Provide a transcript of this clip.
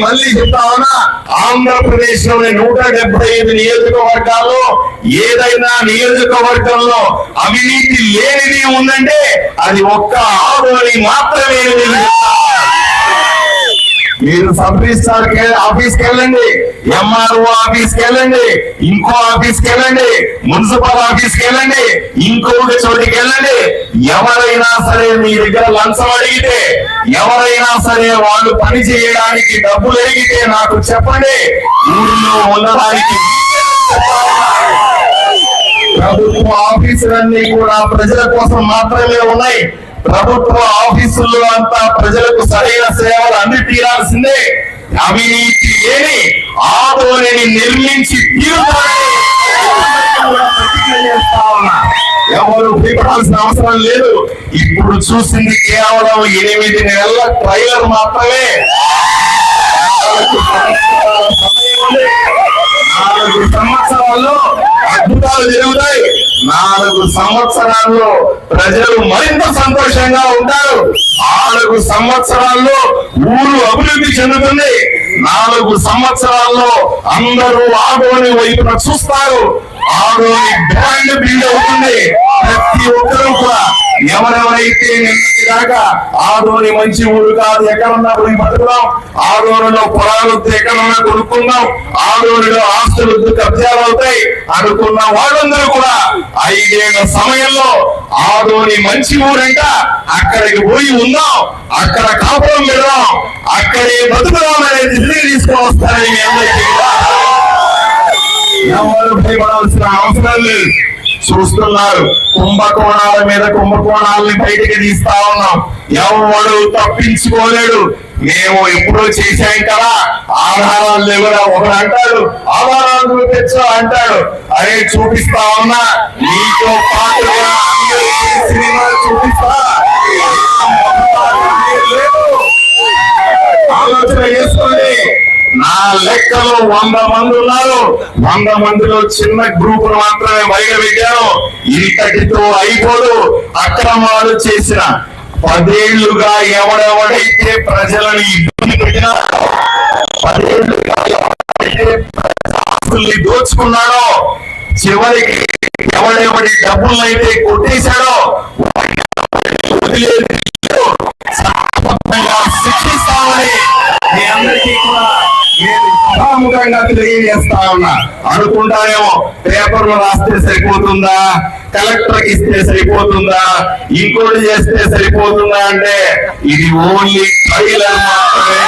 మళ్ళీ చెప్తా ఉన్నా, ఆంధ్రప్రదేశ్ లోని 175 నియోజకవర్గాల్లో ఏదైనా నియోజకవర్గంలో అవినీతి లేనిది ఉందంటే అది ఒక్క ఆదోని మాత్రమే. మీరు సబ్ రిజిస్ట్రార్ ఆఫీస్కి వెళ్ళండి, ఎంఆర్ఓ ఆఫీస్కి వెళ్ళండి, ఇంకో ఆఫీస్కి వెళ్ళండి, మున్సిపల్ ఆఫీస్కి వెళ్ళండి, ఇంకొక చోటికి వెళ్ళండి. ఎవరైనా సరే మీ దగ్గర లంచం అడిగితే, ఎవరైనా సరే వాళ్ళు పని చేయడానికి డబ్బులు అడిగితే నాకు చెప్పండి. ఊరిలో ఉండడానికి ప్రభుత్వ ఆఫీసులన్నీ కూడా ప్రజల కోసం మాత్రమే ఉన్నాయి. ప్రభుత్వ ఆఫీసుల్లో అంతా ప్రజలకు సరైన సేవలు అంది తీరాల్సిందే. అవినీతి లేని ఆదోనిని నిర్మించి ఎవరు భయపడాల్సిన అవసరం లేదు. ఇప్పుడు చూసింది కేవలం 8 నెలల ట్రైలర్ మాత్రమే. 4 సంవత్సరాల్లో అద్భుతాలు జరుగుతాయి. 4 సంవత్సరాల్లో ప్రజలు మరింత సంతోషంగా ఉంటారు. 4 సంవత్సరాల్లో ఊరు అభివృద్ధి చెందుతుంది. 4 సంవత్సరాల్లో అందరూ ఆదోని వైపున చూస్తారు. ఆదోని బ్రాండ్ బిల్డ్ అవుతుంది. ప్రతి ఒక్కరూ కూడా ఎవరెవరైతే నిన్నటిదాకా ఆదోని మంచి ఊరు కాదు, ఎక్కడున్నా పోయి బతుకుదాం, ఆదోనిలో పొలాలు ఎక్కడన్నా కొనుక్కుందాం, ఆదోనిలో ఆస్తులు కబ్జాలు అవుతాయి అనుకున్న వాళ్ళందరూ కూడా 5 ఏళ్ల సమయంలో ఆదోని మంచి ఊరంట, అక్కడికి పోయి ఉందాం, అక్కడ కాపురం పెడదాం, అక్కడే బతుకుదాం అనేది తీసుకొని వస్తారని మీ అందరికీ ఎవరు భయపడాల్సిన అవసరం లేదు. చూస్తున్నారు, కుంభకోణాల మీద కుంభకోణాలని బయటికి తీస్తా ఉన్నాం. ఎవడు తప్పించుకోలేడు. మేము ఎప్పుడో చేశాం కదా, ఆధారాలు లేవురా ఒకడు అంటాడు, ఆధారాలు తెచ్చా అంటాడు. అరే చూపిస్తా ఉన్నా, నీతో పాటుగా సినిమా చూపిస్తా. ఆలోచన చేసుకోండి. నా లెక్కలో 100 మంది ఉన్నారు. 100 మందిలో చిన్న గ్రూప్ మాత్రమే బయట పెట్టాను. ఇంతటితో అయిపోదు. అక్రమాలు చేసిన 10 ఏళ్లుగా ఎవడెవడైతే ప్రజలను ఇబ్బంది పెట్టినా, 10 ఏళ్లుగా ఎవడైతే ఆస్తుల్ని దోచుకున్నాడో, చివరికి ఎవడెవడి డబ్బులైతే కొట్టేశాడో శిక్షిస్తామని మీ అందరికీ కూడా సభాముఖంగా తెలియజేస్తా ఉన్నా. అనుకుంటానేమో పేపర్లు రాస్తే సరిపోతుందా, కలెక్టర్కి ఇస్తే సరిపోతుందా, ఇంకోటి చేస్తే సరిపోతుందా అంటే ఇది ఓన్లీ ట్రైలర్ మాత్రమే.